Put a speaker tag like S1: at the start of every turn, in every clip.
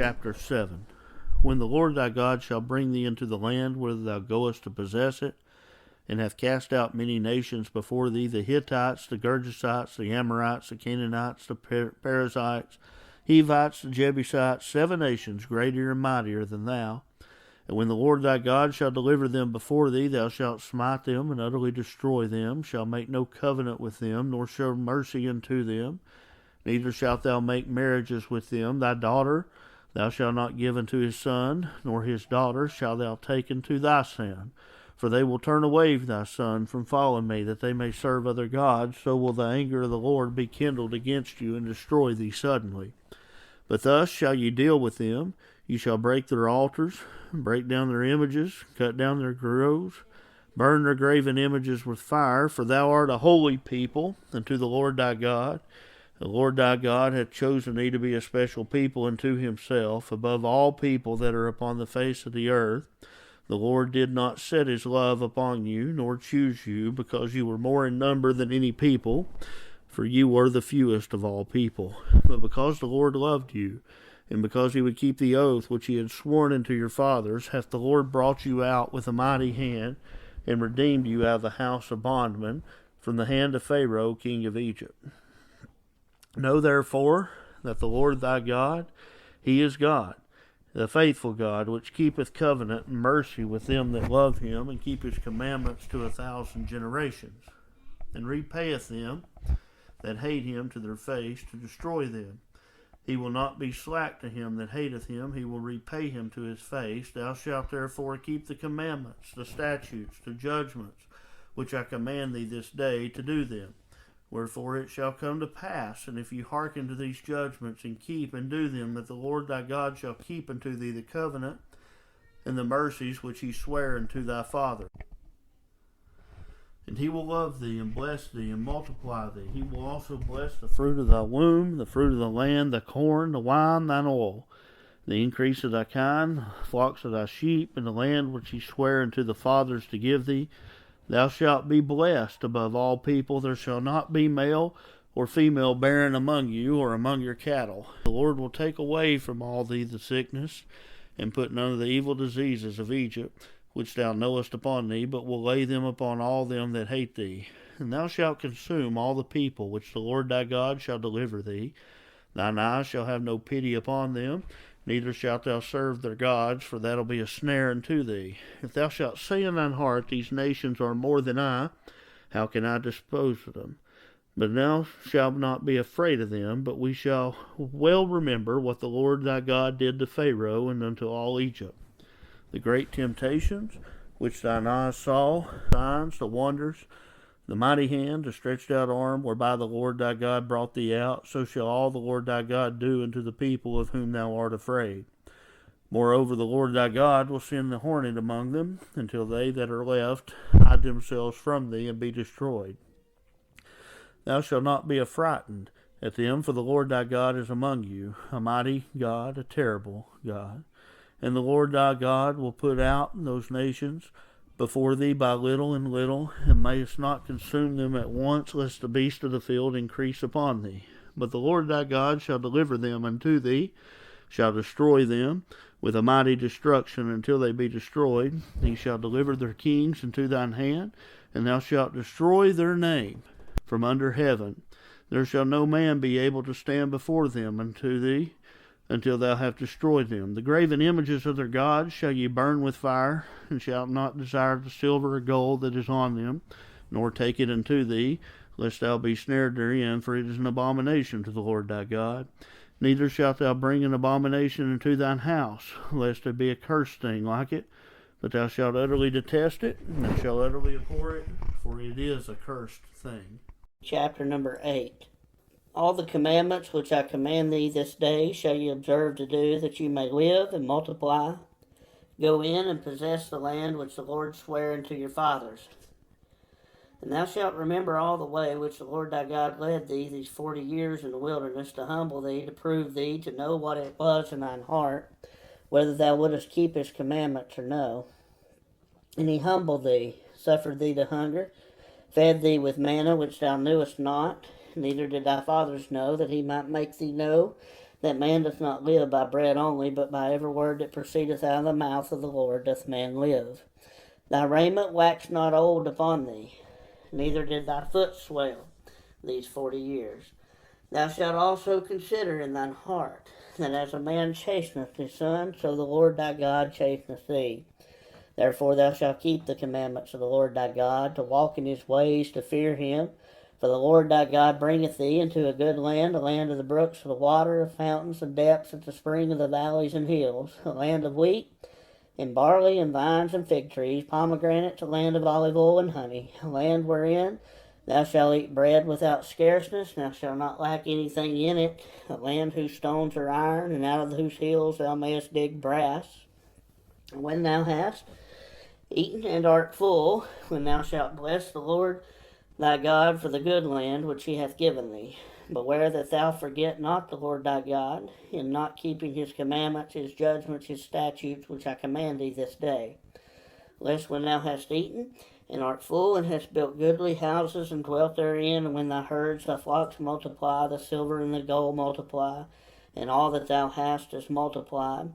S1: chapter 7. When the Lord thy God shall bring thee into the land whither thou goest to possess it, and hath cast out many nations before thee, the Hittites, the Girgashites, the Amorites, the Canaanites, the Perizzites, Hivites, the Jebusites, 7 nations greater and mightier than thou. And when the Lord thy God shall deliver them before thee, thou shalt smite them and utterly destroy them, shalt make no covenant with them, nor show mercy unto them. Neither shalt thou make marriages with them. Thy daughter thou shalt not give unto his son, nor his daughter shalt thou take unto thy son. For they will turn away thy son from following me, that they may serve other gods. So will the anger of the Lord be kindled against you, and destroy thee suddenly. But thus shall ye deal with them. You shall break their altars, break down their images, cut down their groves, burn their graven images with fire. For thou art a holy people unto the Lord thy God. The Lord thy God hath chosen thee to be a special people unto himself, above all people that are upon the face of the earth. The Lord did not set his love upon you, nor choose you, because you were more in number than any people, for you were the fewest of all people. But because the Lord loved you, and because he would keep the oath which he had sworn unto your fathers, hath the Lord brought you out with a mighty hand, and redeemed you out of the house of bondmen, from the hand of Pharaoh king of Egypt. Know therefore that the Lord thy God, he is God, the faithful God, which keepeth covenant and mercy with them that love him, and keep his commandments to 1,000 generations, and repayeth them that hate him to their face, to destroy them. He will not be slack to him that hateth him, he will repay him to his face. Thou shalt therefore keep the commandments, the statutes, the judgments, which I command thee this day, to do them. Wherefore it shall come to pass, and if you hearken to these judgments, and keep and do them, that the Lord thy God shall keep unto thee the covenant and the mercies which he sware unto thy father. And he will love thee, and bless thee, and multiply thee. He will also bless the fruit of thy womb, the fruit of the land, the corn, the wine, thine oil, the increase of thy kind, the flocks of thy sheep, and the land which he sware unto the fathers to give thee. Thou shalt be blessed above all people. There shall not be male or female barren among you, or among your cattle. The Lord will take away from all thee the sickness, and put none of the evil diseases of Egypt, which thou knowest upon thee, but will lay them upon all them that hate thee. And thou shalt consume all the people which the Lord thy God shall deliver thee. Thine eyes shall have no pity upon them, neither shalt thou serve their gods, for that'll be a snare unto thee. If thou shalt say in thine heart, these nations are more than I, how can I dispose of them? But thou shalt not be afraid of them, but we shall well remember what the Lord thy God did to Pharaoh and unto all Egypt. The great temptations which thine eyes saw, signs, the wonders, the mighty hand, the stretched out arm, whereby the Lord thy God brought thee out, so shall all the Lord thy God do unto the people of whom thou art afraid. Moreover, the Lord thy God will send the hornet among them, until they that are left hide themselves from thee and be destroyed. Thou shalt not be affrighted at them, for the Lord thy God is among you, a mighty God, a terrible God. And the Lord thy God will put out those nations before thee by little and little, and mayest not consume them at once, lest the beasts of the field increase upon thee. But the Lord thy God shall deliver them unto thee, shall destroy them with a mighty destruction until they be destroyed. He shall deliver their kings into thine hand, and thou shalt destroy their name from under heaven. There shall no man be able to stand before them unto thee, until thou have destroyed them. The graven images of their gods shall ye burn with fire, and shalt not desire the silver or gold that is on them, nor take it unto thee, lest thou be snared therein, for it is an abomination to the Lord thy God. Neither shalt thou bring an abomination into thine house, lest there be a cursed thing like it, but thou shalt utterly detest it, and thou shalt utterly abhor it, for it is a cursed thing.
S2: Chapter number 8. All the commandments which I command thee this day shall ye observe to do, that ye may live and multiply. Go in and possess the land which the Lord sware unto your fathers. And thou shalt remember all the way which the Lord thy God led thee these 40 years in the wilderness, to humble thee, to prove thee, to know what it was in thine heart, whether thou wouldest keep his commandments or no. And he humbled thee, suffered thee to hunger, fed thee with manna which thou knewest not, neither did thy fathers know, that he might make thee know that man doth not live by bread only, but by every word that proceedeth out of the mouth of the Lord doth man live. Thy raiment waxed not old upon thee, neither did thy foot swell these 40 years. Thou shalt also consider in thine heart, that as a man chasteneth his son, so the Lord thy God chasteneth thee. Therefore thou shalt keep the commandments of the Lord thy God, to walk in his ways, to fear him. For the Lord thy God bringeth thee into a good land, a land of the brooks of the water, of fountains and depths, at the spring of the valleys and hills, a land of wheat, and barley, and vines, and fig trees, pomegranates, a land of olive oil and honey, a land wherein thou shalt eat bread without scarceness, thou shalt not lack anything in it, a land whose stones are iron, and out of whose hills thou mayest dig brass. And when thou hast eaten and art full, when thou shalt bless the Lord thy God for the good land which he hath given thee. Beware that thou forget not the Lord thy God, in not keeping his commandments, his judgments, his statutes, which I command thee this day. Lest when thou hast eaten, and art full, and hast built goodly houses, and dwelt therein, and when thy herds, thy flocks multiply, the silver and the gold multiply, and all that thou hast is multiplied,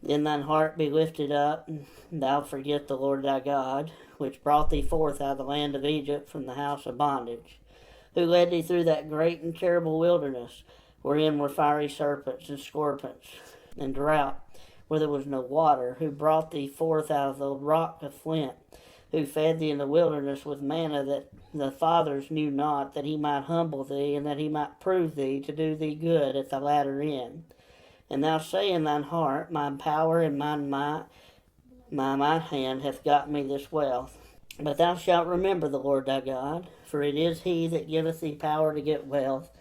S2: then thine heart be lifted up, and thou forget the Lord thy God, which brought thee forth out of the land of Egypt from the house of bondage, who led thee through that great and terrible wilderness, wherein were fiery serpents and scorpions, and drought, where there was no water, who brought thee forth out of the rock of flint, who fed thee in the wilderness with manna that the fathers knew not, that he might humble thee, and that he might prove thee, to do thee good at the latter end. And thou say in thine heart, my power and my might hand hath got me this wealth. But thou shalt remember the Lord thy God, for it is he that giveth thee power to get wealth,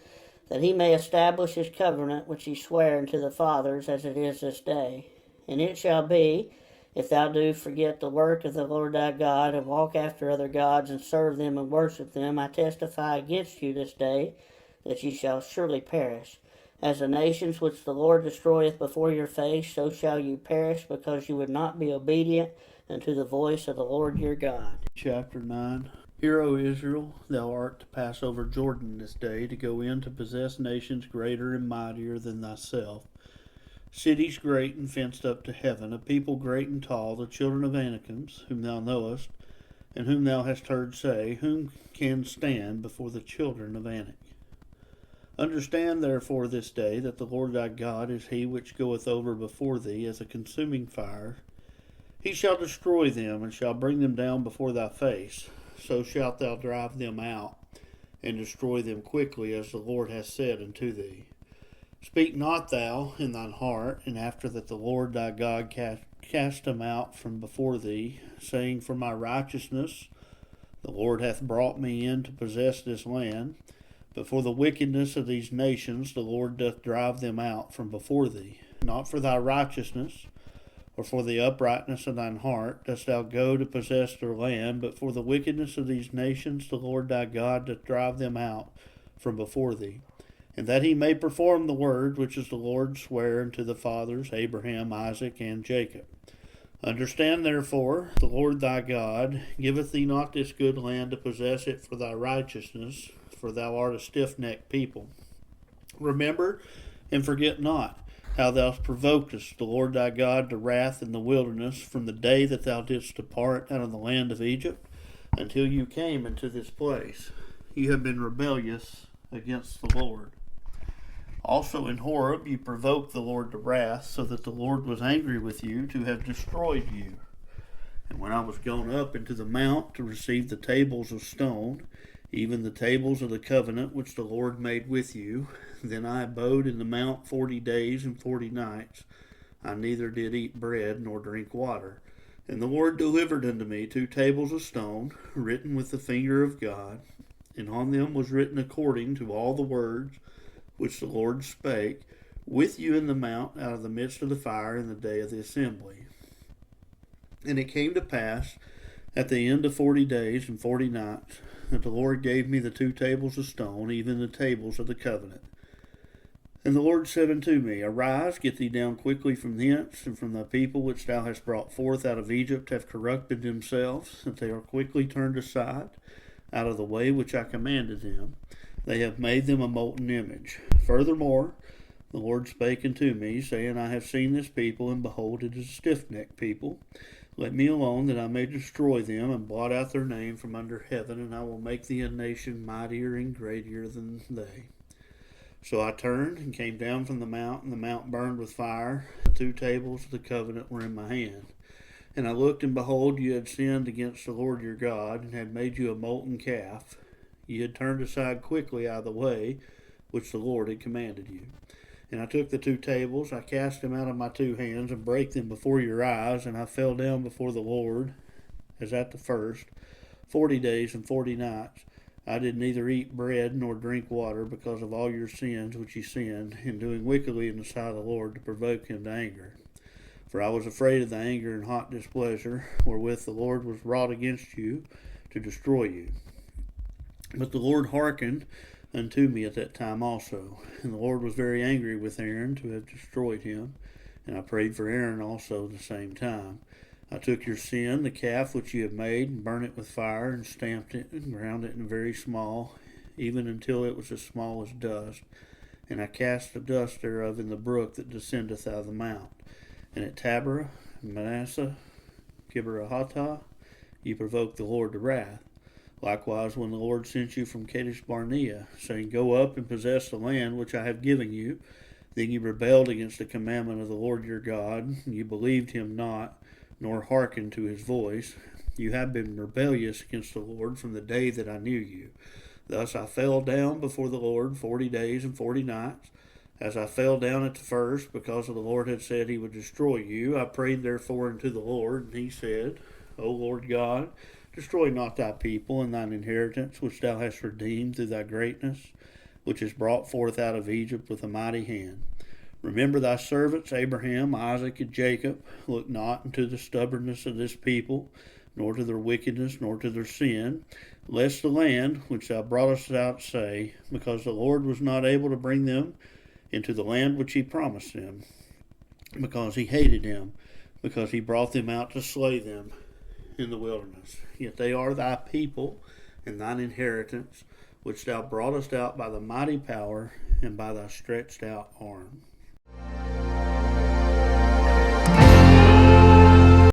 S2: that he may establish his covenant which he sware unto the fathers, as it is this day. And it shall be, if thou do forget the work of the Lord thy God, and walk after other gods, and serve them and worship them, I testify against you this day, that ye shall surely perish. As the nations which the Lord destroyeth before your face, so shall you perish, because you would not be obedient unto the voice of the Lord your God.
S1: Chapter 9. Hear, O Israel, thou art to pass over Jordan this day, to go in to possess nations greater and mightier than thyself, cities great and fenced up to heaven, a people great and tall, the children of Anakims, whom thou knowest, and whom thou hast heard say, whom can stand before the children of Anak? Understand therefore this day that the Lord thy God is he which goeth over before thee as a consuming fire. He shall destroy them, and shall bring them down before thy face. So shalt thou drive them out, and destroy them quickly, as the Lord hath said unto thee. Speak not thou in thine heart, and after that the Lord thy God cast them out from before thee, saying, For my righteousness the Lord hath brought me in to possess this land. But for the wickedness of these nations the Lord doth drive them out from before thee. Not for thy righteousness, or for the uprightness of thine heart, dost thou go to possess their land, but for the wickedness of these nations the Lord thy God doth drive them out from before thee, and that he may perform the word which is the Lord sware unto the fathers, Abraham, Isaac, and Jacob. Understand therefore, the Lord thy God giveth thee not this good land to possess it for thy righteousness, for thou art a stiff-necked people. Remember and forget not how thou provokest the Lord thy God to wrath in the wilderness from the day that thou didst depart out of the land of Egypt until you came into this place. You have been rebellious against the Lord. Also in Horeb you provoked the Lord to wrath, so that the Lord was angry with you to have destroyed you. And when I was gone up into the mount to receive the tables of stone, even the tables of the covenant which the Lord made with you, then I abode in the mount 40 days and 40 nights. I neither did eat bread nor drink water. And the Lord delivered unto me 2 tables of stone, written with the finger of God, and on them was written according to all the words which the Lord spake with you in the mount out of the midst of the fire in the day of the assembly. And it came to pass at the end of 40 days and 40 nights, that the Lord gave me the 2 tables of stone, even the tables of the covenant. And the Lord said unto me, Arise, get thee down quickly from thence, and from the people which thou hast brought forth out of Egypt have corrupted themselves, that they are quickly turned aside out of the way which I commanded them. They have made them a molten image. Furthermore, The Lord spake unto me, saying, I have seen this people, and behold, it is a stiff-necked people. Let me alone, that I may destroy them, and blot out their name from under heaven, and I will make thee a nation mightier and greater than they. So I turned and came down from the mount, and the mount burned with fire. The 2 tables of the covenant were in my hand. And I looked, and behold, you had sinned against the Lord your God, and had made you a molten calf. You had turned aside quickly out of the way which the Lord had commanded you. And I took the 2 tables, I cast them out of my 2 hands, and brake them before your eyes, and I fell down before the Lord, as at the first, 40 days and 40 nights. I did neither eat bread nor drink water, because of all your sins which ye sinned, in doing wickedly in the sight of the Lord, to provoke him to anger. For I was afraid of the anger and hot displeasure, wherewith the Lord was wrought against you, to destroy you. But the Lord hearkened unto me at that time also. And the Lord was very angry with Aaron to have destroyed him. And I prayed for Aaron also at the same time. I took your sin, the calf which you have made, and burnt it with fire, and stamped it, and ground it in very small, even until it was as small as dust. And I cast the dust thereof in the brook that descendeth out of the mount. And at Taberah, Manasseh, Kibberahata, ye provoked the Lord to wrath. Likewise, when the Lord sent you from Kadesh Barnea, saying, Go up and possess the land which I have given you, then you rebelled against the commandment of the Lord your God, and you believed him not, nor hearkened to his voice. You have been rebellious against the Lord from the day that I knew you. Thus I fell down before the Lord 40 days and 40 nights. As I fell down at the first, because the Lord had said he would destroy you, I prayed therefore unto the Lord, and he said, O Lord God, destroy not thy people and thine inheritance, which thou hast redeemed through thy greatness, which is brought forth out of Egypt with a mighty hand. Remember thy servants Abraham, Isaac, and Jacob. Look not unto the stubbornness of this people, nor to their wickedness, nor to their sin, lest the land which thou broughtest out say, because the Lord was not able to bring them into the land which he promised them, because he hated them, because he brought them out to slay them in the wilderness. Yet they are thy people and thine inheritance, which thou broughtest out by the mighty power and by thy stretched out arm.